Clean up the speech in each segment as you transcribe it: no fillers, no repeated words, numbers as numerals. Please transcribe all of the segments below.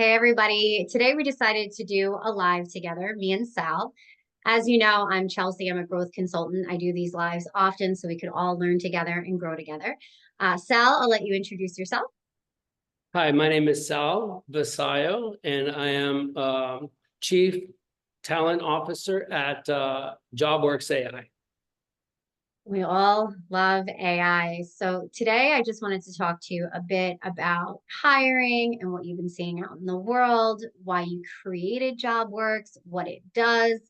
Hey everybody. Today we decided to do a live together, me and Sal. As you know, I'm Chelsea. I'm a growth consultant. I do these lives often so we could all learn together and grow together. Sal, I'll let you introduce yourself. Hi, my name is Sal Vassallo, and I am Chief Talent Officer at JobWorx AI. We all love AI. So today I just wanted to talk to you a bit about hiring and what you've been seeing out in the world, why you created JobWorks, what it does,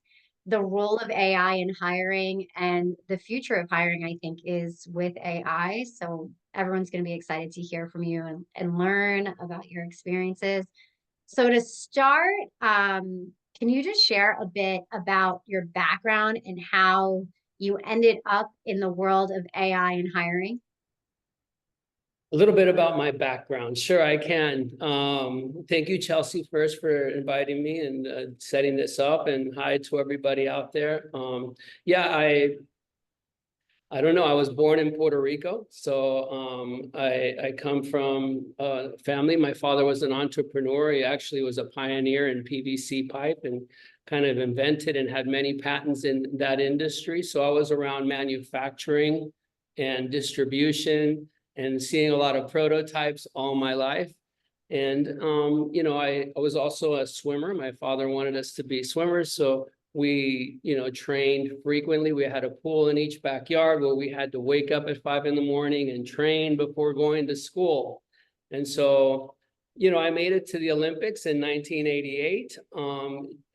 the role of AI in hiring, and the future of hiring, I think, is with AI. So everyone's going to be excited to hear from you and learn about your experiences. So to start, can you just share a bit about your background and how you ended up in the world of AI and hiring? A little bit about my background. Sure, I can. Thank you, Chelsea, first for inviting me and setting this up. And hi to everybody out there. Yeah, I don't know. I was born in Puerto Rico, so I come from a family. My father was an entrepreneur. He actually was a pioneer in PVC pipe and kind of invented and had many patents in that industry. So I was around manufacturing and distribution and seeing a lot of prototypes all my life. And I was also a swimmer. My father wanted us to be swimmers, so we trained frequently. We had a pool in each backyard where we had to wake up at 5 a.m. and train before going to school. And so I made it to the Olympics in 1988.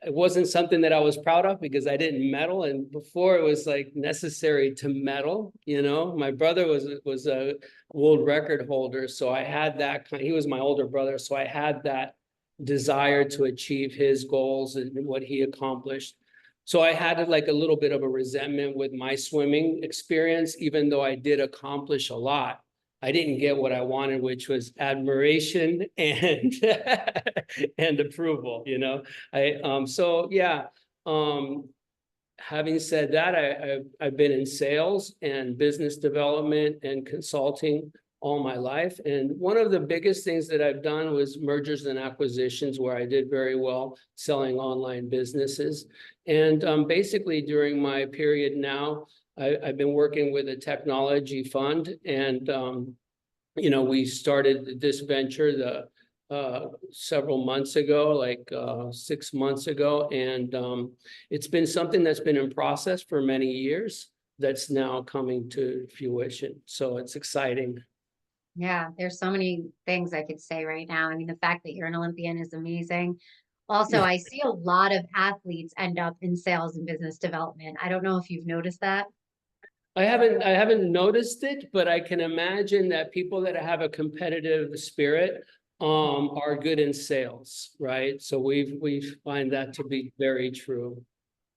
It wasn't something that I was proud of because I didn't medal, and before it was like necessary to medal. My brother was a world record holder, so I had that he was my older brother, so I had that desire to achieve his goals and what he accomplished. So I had like a little bit of a resentment with my swimming experience, even though I did accomplish a lot. I didn't get what I wanted, which was admiration and and approval. Having said that, I've been in sales and business development and consulting all my life. And one of the biggest things that I've done was mergers and acquisitions, where I did very well selling online businesses. And basically during my period now, I've been working with a technology fund, and we started this venture several months ago, like 6 months ago, and it's been something that's been in process for many years that's now coming to fruition. So it's exciting. Yeah, there's so many things I could say right now. I mean, the fact that you're an Olympian is amazing. Also, I see a lot of athletes end up in sales and business development. I don't know if you've noticed that. I haven't noticed it, but I can imagine that people that have a competitive spirit are good in sales, right? So we find that to be very true.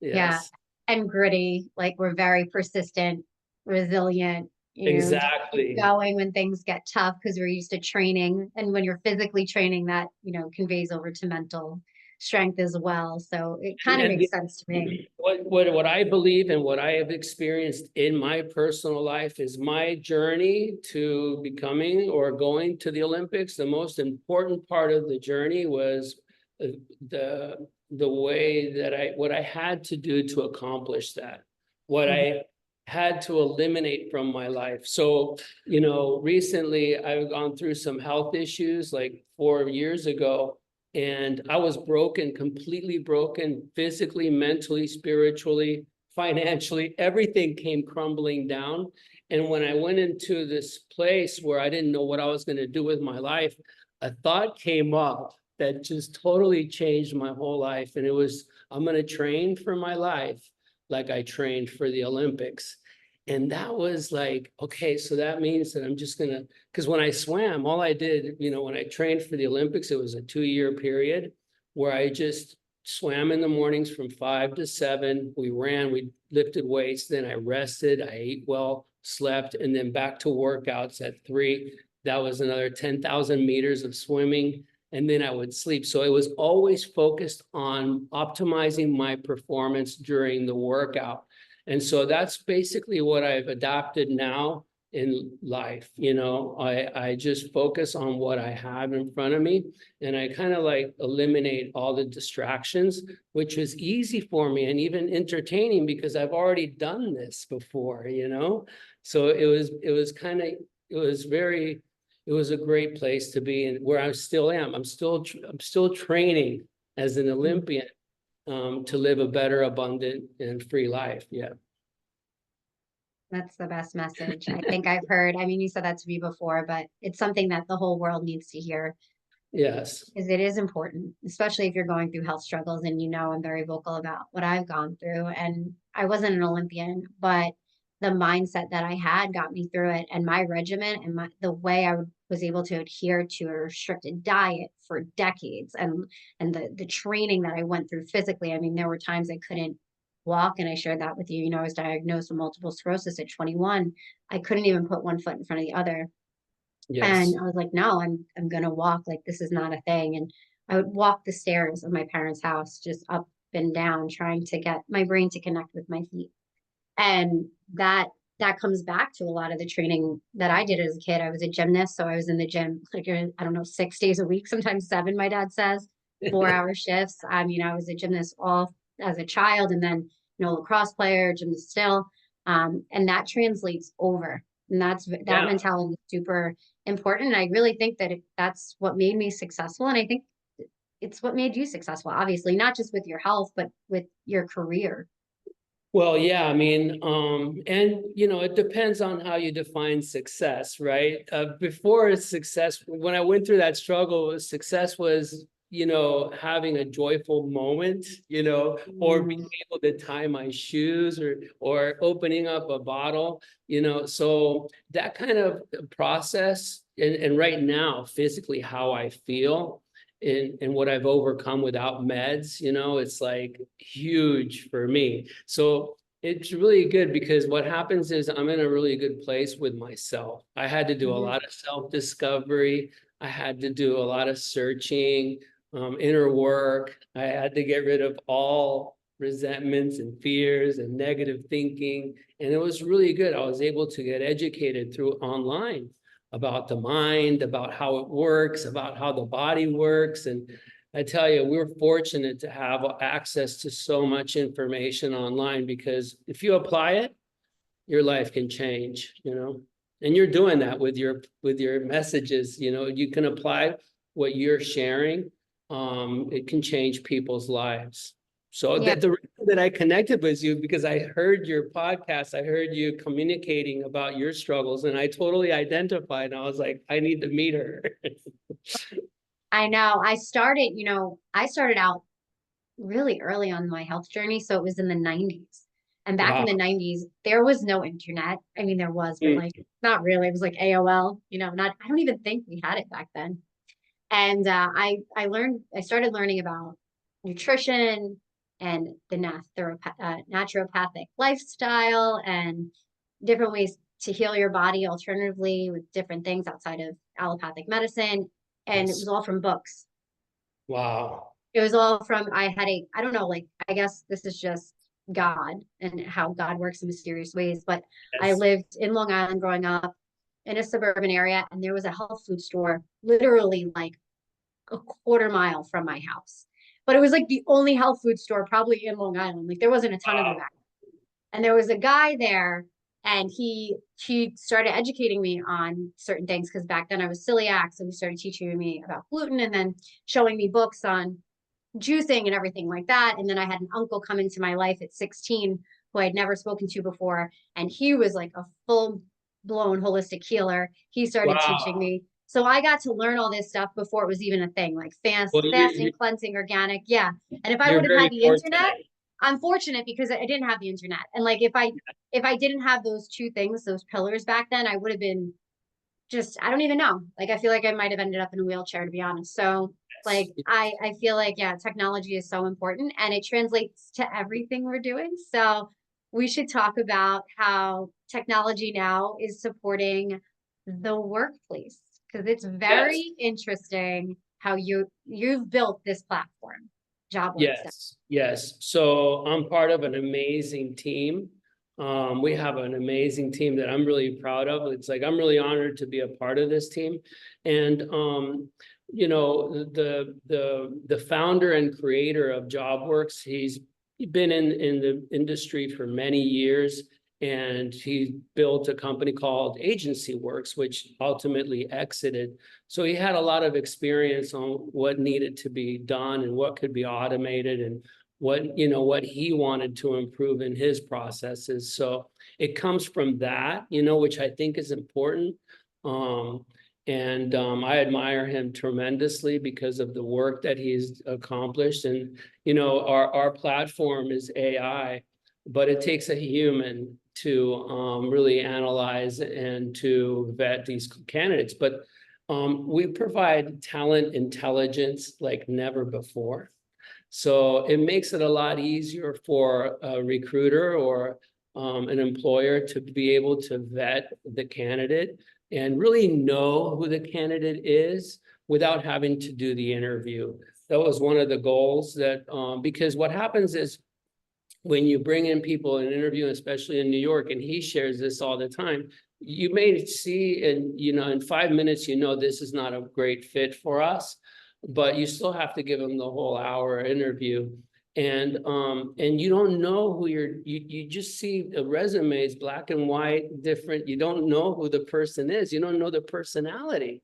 Yeah, Yes, and gritty, like we're very persistent, resilient, just keep exactly. going when things get tough because we're used to training. And when you're physically training, that, conveys over to mental strength as well. So it kind of And makes sense to me. what I believe and what I have experienced in my personal life is my journey to becoming or going to the Olympics. The most important part of the journey was the way that what I had to do to accomplish that, what Mhm. I had to eliminate from my life. So, recently I've gone through some health issues like 4 years ago, and I was broken, completely broken, physically, mentally, spiritually, financially. Everything came crumbling down. And when I went into this place where I didn't know what I was going to do with my life, a thought came up that just totally changed my whole life. And it was, I'm going to train for my life like I trained for the Olympics. And that was like, okay, so that means that I'm just going to, because when I swam, all I did, when I trained for the Olympics, it was a 2-year period where I just swam in the mornings from 5 to 7. We ran, we lifted weights, then I rested, I ate well, slept, and then back to workouts at 3. That was another 10,000 meters of swimming, and then I would sleep. So it was always focused on optimizing my performance during the workout. And so that's basically what I've adopted now in life. I just focus on what I have in front of me, and I kind of like eliminate all the distractions, which was easy for me and even entertaining because I've already done this before. So it was very, it was a great place to be, and where I still am. I'm still training as an Olympian to live a better, abundant, and free life. Yeah. That's the best message I think I've heard. I mean, you said that to me before, but it's something that the whole world needs to hear Yes. because it is important, especially if you're going through health struggles. And I'm very vocal about what I've gone through. And I wasn't an Olympian, but the mindset that I had got me through it. And my regimen and the way was able to adhere to a restricted diet for decades, and the training that I went through physically. I mean, there were times I couldn't walk, and I shared that with you. I was diagnosed with multiple sclerosis at 21. I couldn't even put one foot in front of the other. And Yes. I was like, no, I'm gonna walk. Like, this is not a thing. And I would walk the stairs of my parents' house, just up and down, trying to get my brain to connect with my feet. And that comes back to a lot of the training that I did as a kid. I was a gymnast, so I was in the gym like, I don't know, 6 days a week, sometimes seven, my dad says, 4 hour shifts. I mean, I was a gymnast all as a child, and then lacrosse player, gymnast still. And that translates over. And that Yeah. mentality is super important. And I really think that that's what made me successful. And I think it's what made you successful, obviously, not just with your health, but with your career. Well, yeah, I mean, and it depends on how you define success, right? Before success, when I went through that struggle, success was, having a joyful moment, or being able to tie my shoes, or opening up a bottle. So that kind of process, and right now, physically, how I feel. And what I've overcome without meds, it's like huge for me. So it's really good because what happens is I'm in a really good place with myself. I had to do a Mhm. lot of self-discovery. I had to do a lot of searching, inner work. I had to get rid of all resentments and fears and negative thinking. And it was really good. I was able to get educated through online about the mind, about how it works, about how the body works. And I tell you, we're fortunate to have access to so much information online, because if you apply it, your life can change. And you're doing that with your messages. You can apply what you're sharing. It can change people's lives. So Yeah. the reason that I connected with you, because I heard your podcast, I heard you communicating about your struggles, and I totally identified. And I was like, I need to meet her. I know. I started out really early on my health journey. So it was in the 90s. And back in the Wow. 90s, there was no internet. I mean, there was, but Mm. like not really. It was like AOL, I don't even think we had it back then. And I started learning about nutrition and the naturopathic lifestyle and different ways to heal your body alternatively with different things outside of allopathic medicine. And it was Yes. all from books. Wow. It was all from, I don't know, like, I guess this is just God and how God works in mysterious ways. But I Yes. lived in Long Island growing up in a suburban area, and there was a health food store literally like a quarter mile from my house. But it was like the only health food store probably in Long Island. Like, there wasn't a ton of them Wow. back. And there was a guy there, and he started educating me on certain things because back then I was celiac. So he started teaching me about gluten, and then showing me books on juicing and everything like that. And then I had an uncle come into my life at 16 who I had never spoken to before. And he was like a full blown holistic healer. He started teaching Wow. me. So I got to learn all this stuff before it was even a thing, like Well, fasting, cleansing, organic. Yeah. And if I you're would have had very the internet, fortunate. I'm fortunate because I didn't have the internet. And like if I didn't have those two things, those pillars back then, I would have been just, I don't even know. Like, I feel like I might have ended up in a wheelchair, to be honest. So like Yes. I feel like, yeah, technology is so important and it translates to everything we're doing. So we should talk about how technology now is supporting the workplace, because it's Yes. very interesting how you've built this platform, JobWorx. Yes. Yes. So I'm part of an amazing team. We have an amazing team that I'm really proud of. It's like I'm really honored to be a part of this team. And the founder and creator of JobWorx, he's been in the industry for many years, and he built a company called Agency Works, which ultimately exited. So he had a lot of experience on what needed to be done and what could be automated and what he wanted to improve in his processes. So it comes from that, which I think is important. I admire him tremendously because of the work that he's accomplished. And our platform is AI, but it takes a human to really analyze and to vet these candidates. But we provide talent intelligence like never before. So it makes it a lot easier for a recruiter or an employer to be able to vet the candidate and really know who the candidate is without having to do the interview. That was one of the goals that, because what happens is when you bring in people in an interview, especially in New York, and he shares this all the time, you may see, and in 5 minutes, this is not a great fit for us, but you still have to give them the whole hour interview. And you don't know who you just see the resumes, black and white, different. You don't know who the person is. You don't know the personality.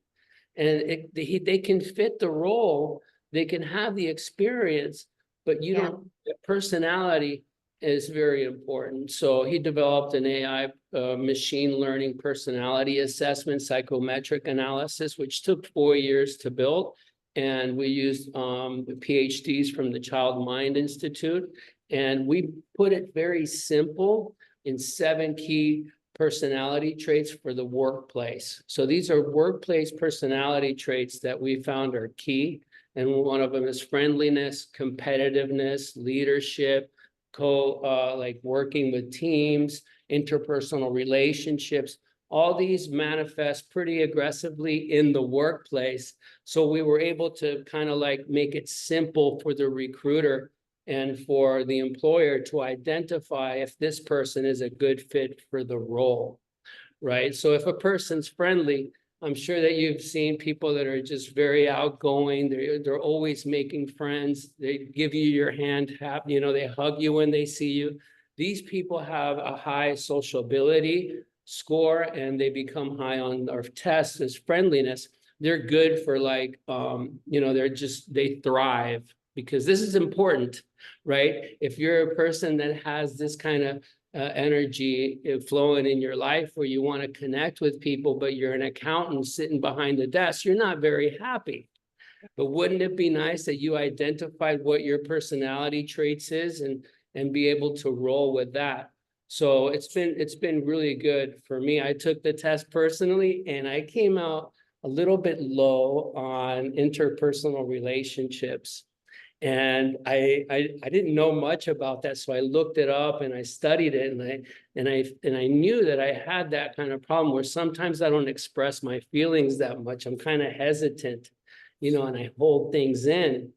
And they can fit the role, they can have the experience, but the personality is very important. So he developed an AI machine learning personality assessment, psychometric analysis, which took 4 years to build. And we used PhDs from the Child Mind Institute. And we put it very simple in 7 key personality traits for the workplace. So these are workplace personality traits that we found are key. And one of them is friendliness, competitiveness, leadership, like working with teams, interpersonal relationships. All these manifest pretty aggressively in the workplace. So we were able to kind of like make it simple for the recruiter and for the employer to identify if this person is a good fit for the role, right? So if a person's friendly, I'm sure that you've seen people that are just very outgoing. They're always making friends. They give you your hand, they hug you when they see you. These people have a high sociability score, and they become high on our tests as friendliness. They're good for like, they thrive because this is important, right? If you're a person that has this kind of energy flowing in your life where you want to connect with people, but you're an accountant sitting behind the desk, you're not very happy. But wouldn't it be nice that you identified what your personality traits is and be able to roll with that? So it's been really good for me. I took the test personally, and I came out a little bit low on interpersonal relationships. And I didn't know much about that, so I looked it up and I studied it, and I knew that I had that kind of problem where sometimes I don't express my feelings that much. I'm kind of hesitant, and I hold things in.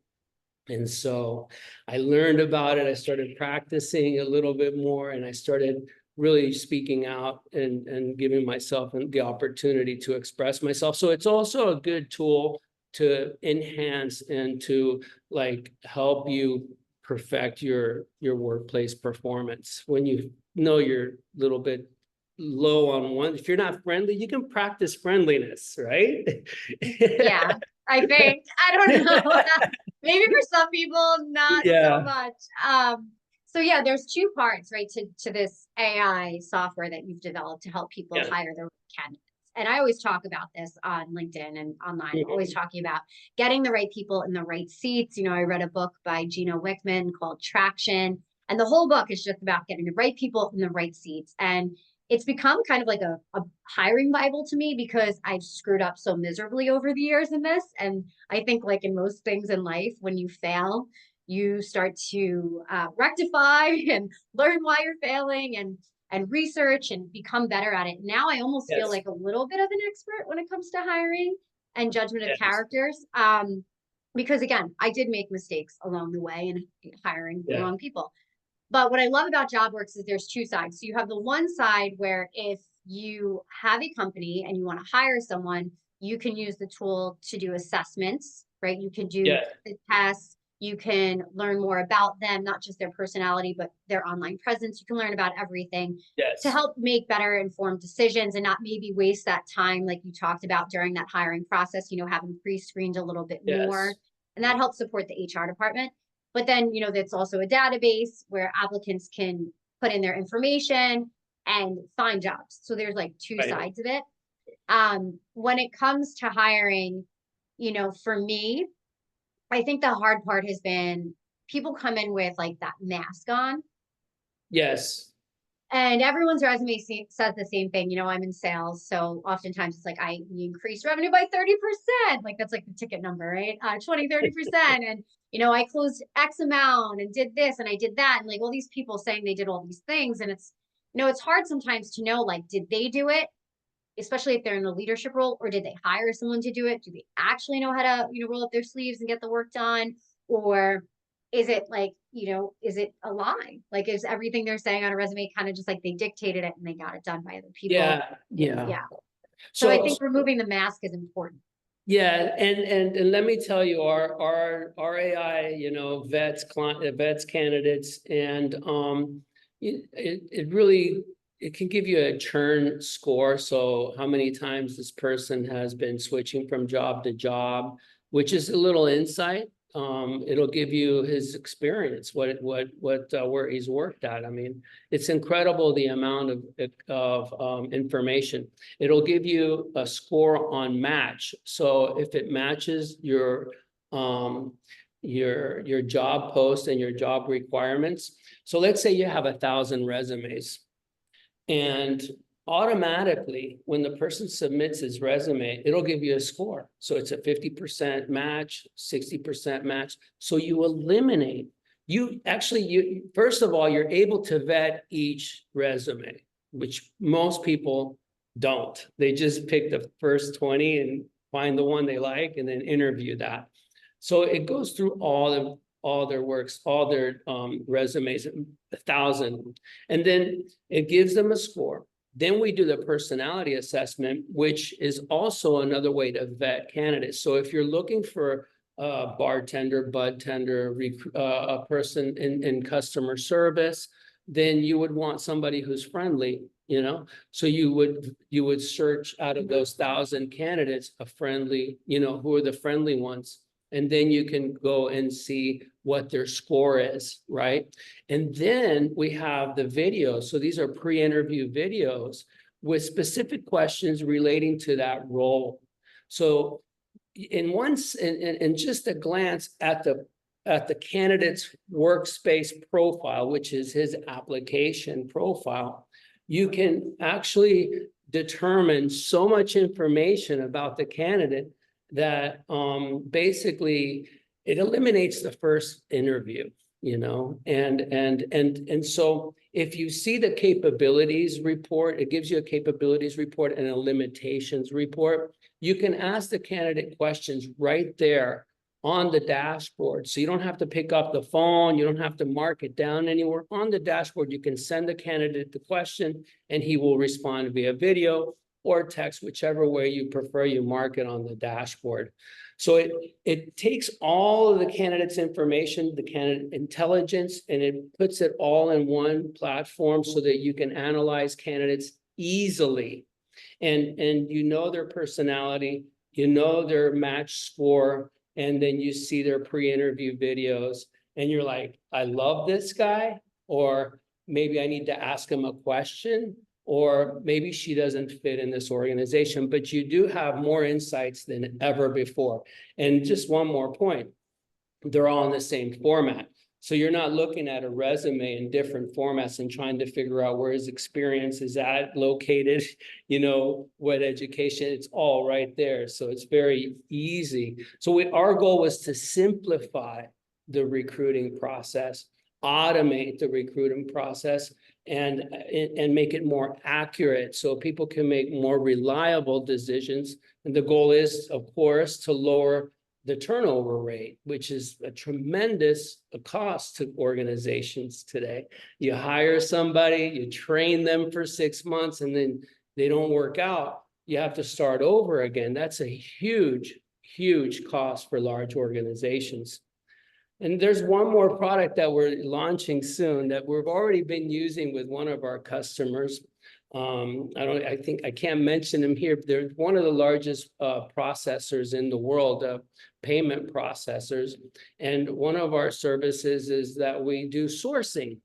And so I learned about it. I started practicing a little bit more, and I started really speaking out and giving myself the opportunity to express myself. So it's also a good tool to enhance and to like help you perfect your workplace performance. When you're a little bit low on one, if you're not friendly, you can practice friendliness, right? Yeah, I think. I don't know. Maybe for some people, not so Yeah. much. So yeah, there's 2 parts, right, to this AI software that you've developed to help people Yeah. hire their candidates. And I always talk about this on LinkedIn and online. I'm always Mhm. talking about getting the right people in the right seats. I read a book by Gino Wickman called Traction, and the whole book is just about getting the right people in the right seats. And it's become kind of like a hiring Bible to me because I've screwed up so miserably over the years in this. And I think, like in most things in life, when you fail, you start to rectify and learn why you're failing and research and become better at it. Now I almost feel Yes. like a little bit of an expert when it comes to hiring and judgment of Yes. characters. Because again, I did make mistakes along the way in hiring the Yeah. wrong people. But what I love about JobWorx is there's two sides. So you have the one side where if you have a company and you want to hire someone, you can use the tool to do assessments, right? You can do Yeah, the tests. You can learn more about them, not just their personality, but their online presence. You can learn about everything to yes, help make better informed decisions and not maybe waste that time like you talked about during that hiring process, having pre-screened a little bit more. yes, And that helps support the HR department. But then, that's also a database where applicants can put in their information and find jobs. So there's like two right. sides of it. When it comes to hiring, for me, I think the hard part has been people come in with like that mask on, Yes, and everyone's resume says the same thing. I'm in sales, so oftentimes it's like we increased revenue by 30%. Like that's like the ticket number, right? 20-30%. And I closed X amount and did this and I did that. And like all these people saying they did all these things. And it's hard sometimes to know, like, did they do it? Especially if they're in a leadership role, or did they hire someone to do it? Do they actually know how to, roll up their sleeves and get the work done? Or is it like, is it a lie? Like, is everything they're saying on a resume kind of just like they dictated it and they got it done by other people? yeah, yeah. Yeah. So I So, think removing the mask is important. yeah, and let me tell you, our AI, vets candidates, and it really it can give you a churn score. So how many times this person has been switching from job to job, which is a little insight. It'll give you his experience, where he's worked at. I mean, it's incredible the amount of information. It'll give you a score on match. So if it matches your job post and your job requirements. So let's say you have 1,000 resumes, and automatically when the person submits his resume, it'll give you a score. So it's a 50% match, 60% match. So you eliminate, you first of all, you're able to vet each resume, which most people don't. They just pick the first 20 and find the one they like and then interview that. So it goes through all their works, all their resumes, 1,000, and then it gives them a score. Then we do the personality assessment, which is also another way to vet candidates. So if you're looking for a bartender, bud tender, a person in customer service, then you would want somebody who's friendly, so you would search out of those 1,000 candidates a friendly, who are the friendly ones, and then you can go and see what their score is, right? And then we have the videos. So these are pre-interview videos with specific questions relating to that role. So in just a glance at the candidate's workspace profile, which is his application profile, you can actually determine so much information about the candidate that basically it eliminates the first interview, and so if you see the capabilities report, it gives you a capabilities report and a limitations report. You can ask the candidate questions right there on the dashboard. So you don't have to pick up the phone, you don't have to mark it down anywhere. On the dashboard, you can send the candidate the question and he will respond via video or text, whichever way you prefer. You mark it on the dashboard. So it takes all of the candidate's information, the candidate intelligence, and it puts it all in one platform so that you can analyze candidates easily. And their personality, their match score, and then you see their pre-interview videos, and you're like, I love this guy, or maybe I need to ask him a question, or maybe she doesn't fit in this organization, but you do have more insights than ever before. And just one more point, they're all in the same format. So you're not looking at a resume in different formats and trying to figure out where his experience is located, what education, it's all right there. So it's very easy. So our goal was to simplify the recruiting process, automate the recruiting process, and make it more accurate so people can make more reliable decisions. And the goal is, of course, to lower the turnover rate, which is a tremendous cost to organizations today. You hire somebody, you train them for 6 months, and then they don't work out. You have to start over again. That's a huge, huge cost for large organizations. And there's one more product that we're launching soon that we've already been using with one of our customers. I think I can't mention them here. They're one of the largest processors in the world, payment processors. And one of our services is that we do sourcing.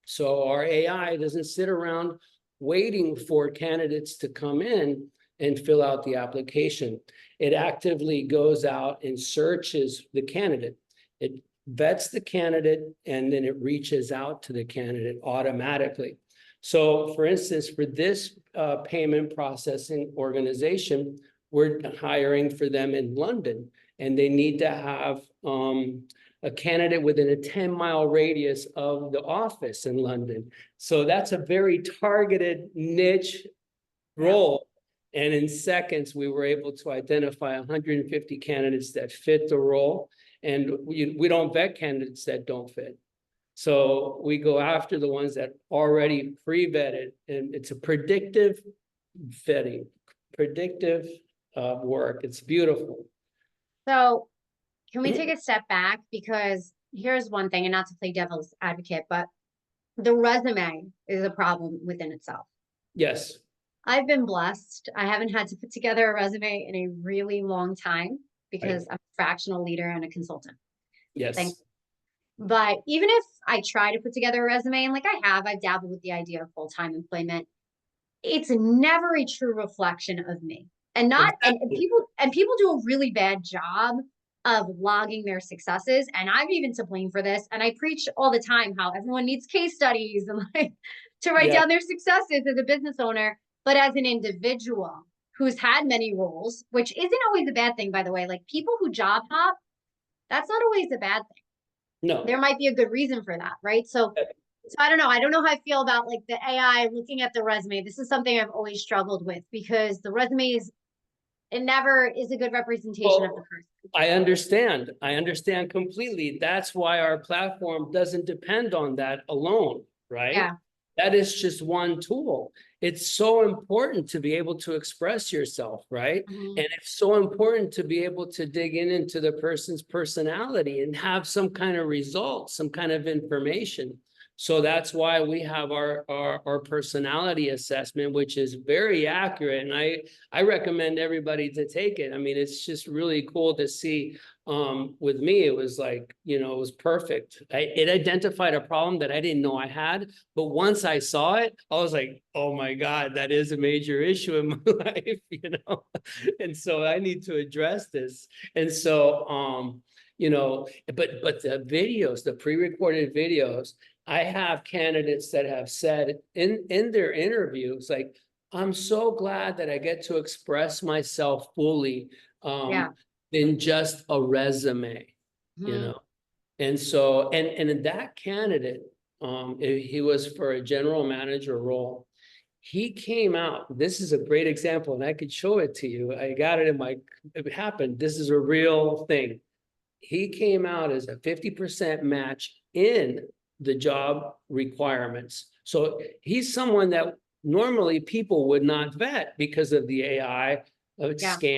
So our AI doesn't sit around waiting for candidates to come in and fill out the application. It actively goes out and searches the candidate. It vets the candidate, and then it reaches out to the candidate automatically. So for instance, for this payment processing organization, we're hiring for them in London, and they need to have a candidate within a 10-mile radius of the office in London. So that's a very targeted niche role. And in seconds, we were able to identify 150 candidates that fit the role. And we don't vet candidates that don't fit. So we go after the ones that already pre-vetted, and it's a predictive vetting, predictive work. It's beautiful. So can we take a step back? Because here's one thing, and not to play devil's advocate, but the resume is a problem within itself. Yes. I've been blessed. I haven't had to put together a resume in a really long time because I'm a fractional leader and a consultant. Yes. But even if I try to put together a resume, and like I've dabbled with the idea of full-time employment, it's never a true reflection of me. And not Exactly. and people do a really bad job of logging their successes. And I'm even to blame for this. And I preach all the time how everyone needs case studies and like to write Yeah. down their successes as a business owner. But as an individual who's had many roles, which isn't always a bad thing, by the way, like people who job hop, that's not always a bad thing. No. There might be a good reason for that, right? So I don't know. I don't know how I feel about like the AI looking at the resume. This is something I've always struggled with because the resume it never is a good representation of the person. I understand. I understand completely. That's why our platform doesn't depend on that alone, right? Yeah. That is just one tool. It's so important to be able to express yourself, right? Mm-hmm. And it's so important to be able to dig into the person's personality and have some kind of result, some kind of information. So that's why we have our personality assessment, which is very accurate. And I recommend everybody to take it. I mean, it's just really cool to see. With me, it was like, it was perfect. It identified a problem that I didn't know I had. But once I saw it, I was like, oh my God, that is a major issue in my life, And so I need to address this. And so, but the videos, the pre-recorded videos, I have candidates that have said in their interviews, like, I'm so glad that I get to express myself fully than just a resume, And so, and that candidate, he was for a general manager role. He came out, this is a great example, and I could show it to you. I got it it happened. This is a real thing. He came out as a 50% match in the job requirements. So he's someone that normally people would not vet because of the AI scan,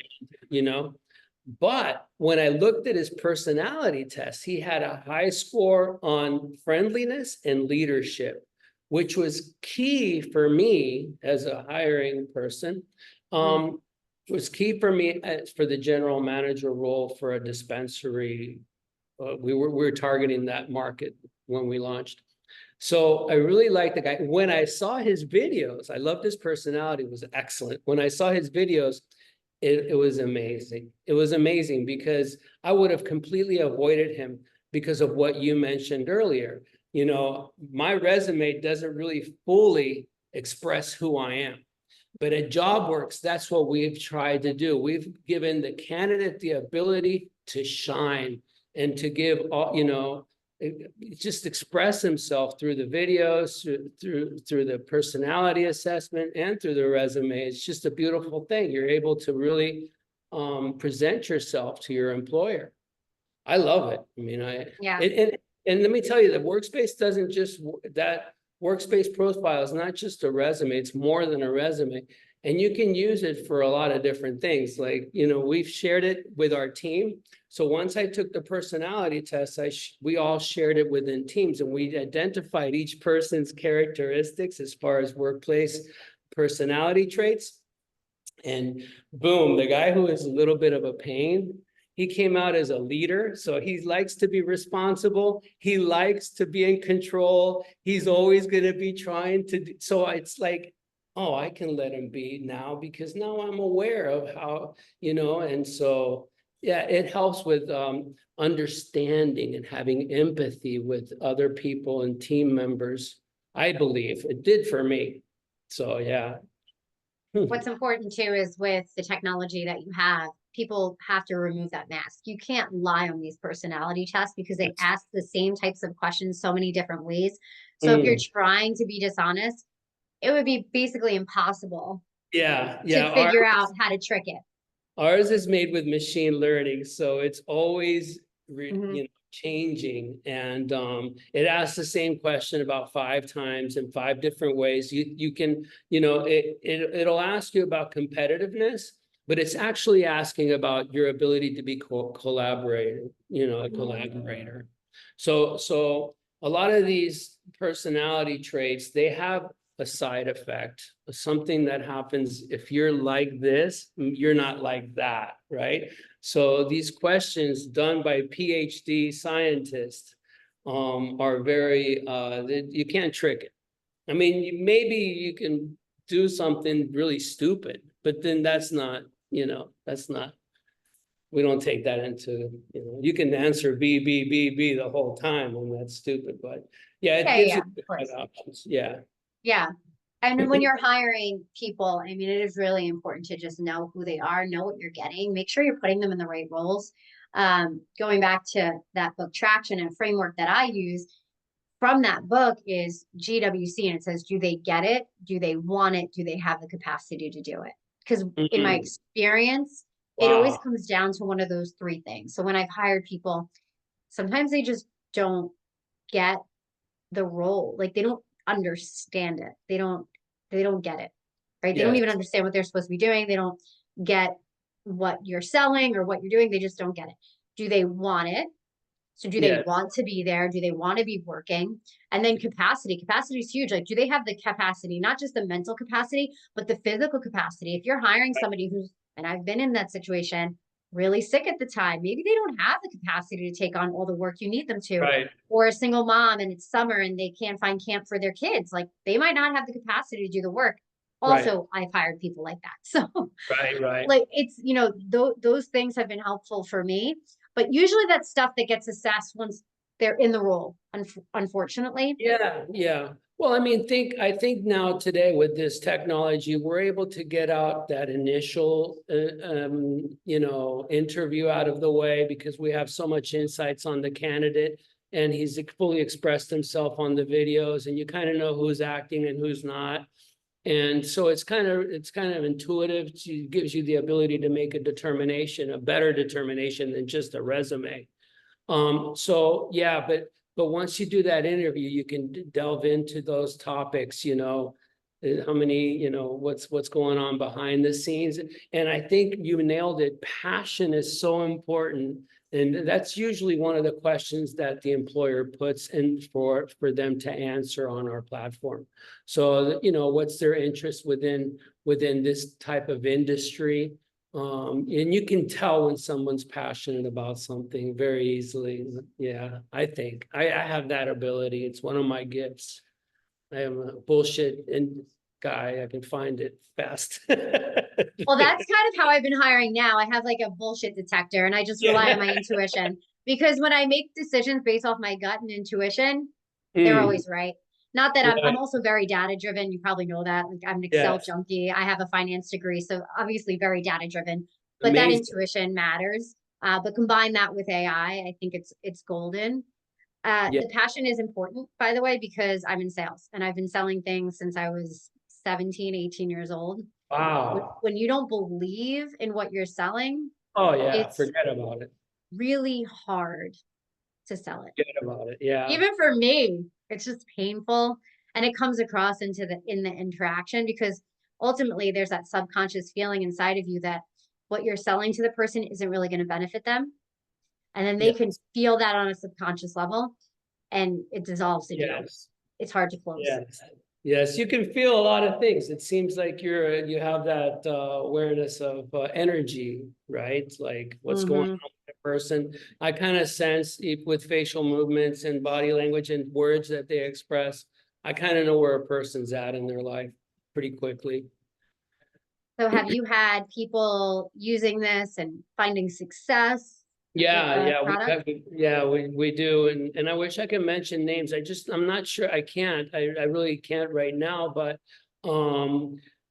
But when I looked at his personality test, he had a high score on friendliness and leadership, which was key for me as a hiring person. It was key for me for the general manager role for a dispensary. We were targeting that market when we launched. So I really liked the guy. When I saw his videos, I loved his personality, it was excellent. When I saw his videos, it was amazing. It was amazing because I would have completely avoided him because of what you mentioned earlier. My resume doesn't really fully express who I am. But at JobWorx, that's what we've tried to do. We've given the candidate the ability to shine and to give, just express himself through the videos, through the personality assessment, and through the resume. It's just a beautiful thing. You're able to really present yourself to your employer. I love it. I mean, Yeah. and let me tell you, the workspace doesn't just, that workspace profile is not just a resume, it's more than a resume. And you can use it for a lot of different things. Like, we've shared it with our team. So once I took the personality test, we all shared it within teams, and we identified each person's characteristics as far as workplace personality traits. And boom, the guy who is a little bit of a pain, he came out as a leader. So he likes to be responsible. He likes to be in control. He's always going to be trying to do. So it's like, oh, I can let him be now, because now I'm aware of how, and so, yeah, it helps with understanding and having empathy with other people and team members. I believe it did for me. So, yeah. What's important too is with the technology that you have, people have to remove that mask. You can't lie on these personality tests because they ask the same types of questions so many different ways. So if you're Mm. trying to be dishonest, it would be basically impossible Yeah, to yeah. figure out how to trick it. Ours is made with machine learning, so it's always Mhm. changing, and it asks the same question about 5 times in 5 different ways. You can, it'll ask you about competitiveness, but it's actually asking about your ability to be collaborating, a collaborator. So a lot of these personality traits, they have a side effect, something that happens if you're like this, you're not like that, right? So these questions done by PhD scientists are very, you can't trick it. I mean, maybe you can do something really stupid, but then that's not, that's not, we don't take that into, you can answer B the whole time, and that's stupid, but yeah, it Yeah, gives yeah, you of different course. options. Yeah. Yeah. And when you're hiring people, I mean, it is really important to just know who they are, know what you're getting, make sure you're putting them in the right roles. Going back to that book Traction, and framework that I use from that book is GWC, and it says, do they get it? Do they want it? Do they have the capacity to do it? Because in my Mhm. experience, it always Wow. comes down to one of those three things. So when I've hired people, sometimes they just don't get the role. Like they don't understand it. They don't get it. Right? They don't Yes. even understand what they're supposed to be doing. They don't get what you're selling or what you're doing. They just don't get it. Do they want it? So do they Yes. want to be there? Do they want to be working? And then capacity. Capacity is huge. Like, do they have the capacity, not just the mental capacity, but the physical capacity? If you're hiring somebody who's, and I've been in that situation, really sick at the time, maybe they don't have the capacity to take on all the work you need them to, Right. or a single mom and it's summer and they can't find camp for their kids. Like, they might not have the capacity to do the work. Right. Also, I've hired people like that. So, Right. Right. like, it's, those things have been helpful for me, but usually that's stuff that gets assessed once they're in the role, unfortunately. Yeah. Yeah. Well, I think now today with this technology, we're able to get out that initial, interview out of the way, because we have so much insights on the candidate, and he's fully expressed himself on the videos, and you kind of know who's acting and who's not. And so it's kind of intuitive. It gives you the ability to make a determination, a better determination than just a resume. So yeah, but once you do that interview, you can delve into those topics, how many, what's going on behind the scenes. And I think you nailed it. Passion is so important. And that's usually one of the questions that the employer puts in for them to answer on our platform. So, what's their interest within this type of industry? And you can tell when someone's passionate about something very easily. Yeah, I think I have that ability. It's one of my gifts. I am a bullshit and guy. I can find it fast. Well, that's kind of how I've been hiring now. I have like a bullshit detector and I just rely on my Yeah. intuition, because when I make decisions based off my gut and intuition, they're Mm, always right. Not that I'm right. also very data driven. You probably know that. Like, I'm an Excel Yes. junkie. I have a finance degree, so obviously very data driven. But that Amazing. intuition matters. But combine that with AI, I think it's golden. Yeah. The passion is important, by the way, because I'm in sales and I've been selling things since I was 17, 18 years old. Wow. When you don't believe in what you're selling, Oh yeah, it's forget about it. really hard to sell it. Forget about it. Yeah. Even for me, it's just painful. And it comes across into the interaction because ultimately there's that subconscious feeling inside of you that what you're selling to the person isn't really going to benefit them. And then they can Yes. feel that on a subconscious level and it dissolves the deal. Yes. It's hard to close. Yes. Yes. You can feel a lot of things. It seems like you have that awareness of energy, right? Like what's going Hmm. on with the person. I kind of sense with facial movements and body language and words that they express. I kind of know where a person's at in their life pretty quickly. So have you had people using this and finding success with Yeah, the yeah, product? we do, and I wish I could mention names. I'm not sure. I can't. I really can't right now. But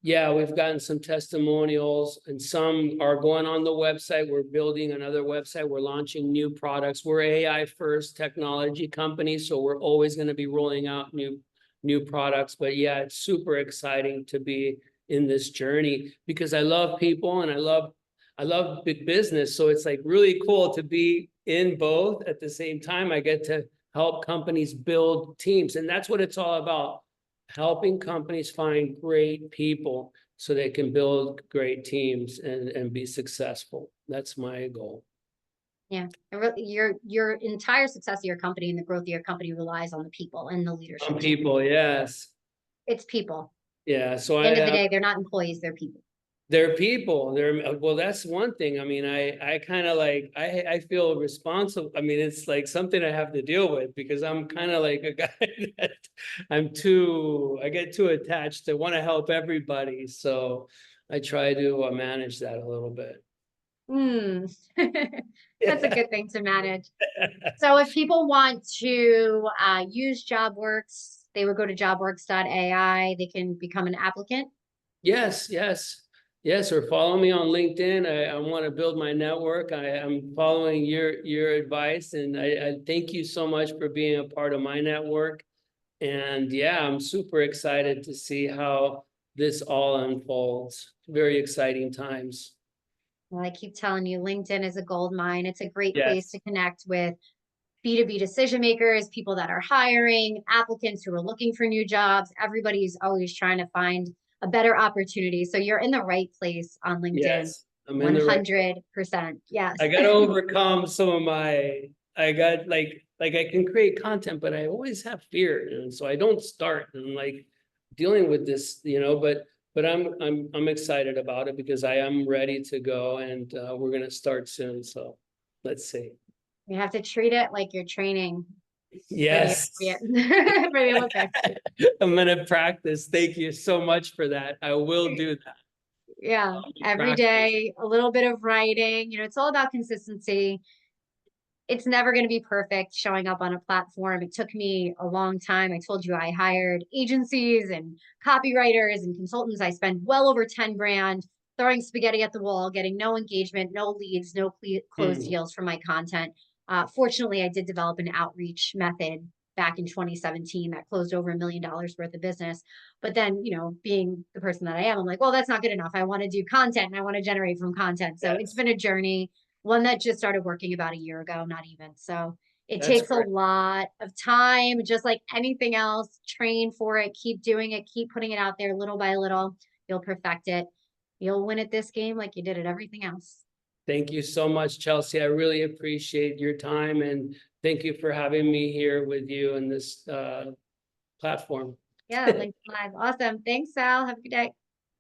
yeah, we've gotten some testimonials, and some are going on the website. We're building another website. We're launching new products. We're AI first technology company, so we're always going to be rolling out new products. But yeah, it's super exciting to be in this journey because I love people and I love big business. So it's like really cool to be in both at the same time. I get to help companies build teams. And that's what it's all about. Helping companies find great people so they can build great teams and be successful. That's my goal. Yeah. Your entire success of your company and the growth of your company relies on the people and the Some leadership team. people, yes. It's people. Yeah. So At the end of the day, they're not employees, they're people. they're people. They're well, that's one thing. I mean, I kind of like I feel responsible. I mean, it's like something I have to deal with because I'm kind of like a guy that I get too attached to want to help everybody. So I try to manage that a little bit. Hmm. That's a Yeah. good thing to manage. So if people want to use JobWorks, they would go to JobWorks AI. They can become an applicant. Yes, yes, yes. Or follow me on LinkedIn. I want to build my network. I'm following your advice, and I thank you so much for being a part of my network. And yeah, I'm super excited to see how this all unfolds. Very exciting times. Well, I keep telling you, LinkedIn is a gold mine. It's a great place Yes, to connect with B2B decision makers, people that are hiring, applicants who are looking for new jobs. Everybody's always trying to find a better opportunity. So you're in the right place on LinkedIn. yes, I'm in the right. 100%. Yes. I got to overcome some of I got like I can create content, but I always have fear, and so I don't start and like dealing with this, but I'm excited about it because I am ready to go, and we're gonna start soon. So let's see. You have to treat it like you're training for the Yes. for the Olympics. I'm gonna practice. Thank you so much for that. I will do that. Yeah, every Practice. day, a little bit of writing. It's all about consistency. It's never going to be perfect showing up on a platform. It took me a long time. I told you I hired agencies and copywriters and consultants. I spent well over 10 grand throwing spaghetti at the wall, getting no engagement, no leads, no closed Hmm. deals from my content. Fortunately, I did develop an outreach method back in 2017 that closed over $1 million worth of business. But then, being the person that I am, I'm like, well, that's not good enough. I want to do content and I want to generate from content. So it's Yes, been a journey, one that just started working about a year ago, not even. So it that's takes a great. lot of time, just like anything else. Train for it, keep doing it, keep putting it out there little by little. You'll perfect it. You'll win at this game like you did at everything else. Thank you so much, Chelsea. I really appreciate your time and thank you for having me here with you in this platform. Yeah, LinkedIn Live. Awesome. Thanks, Sal. Have a good day.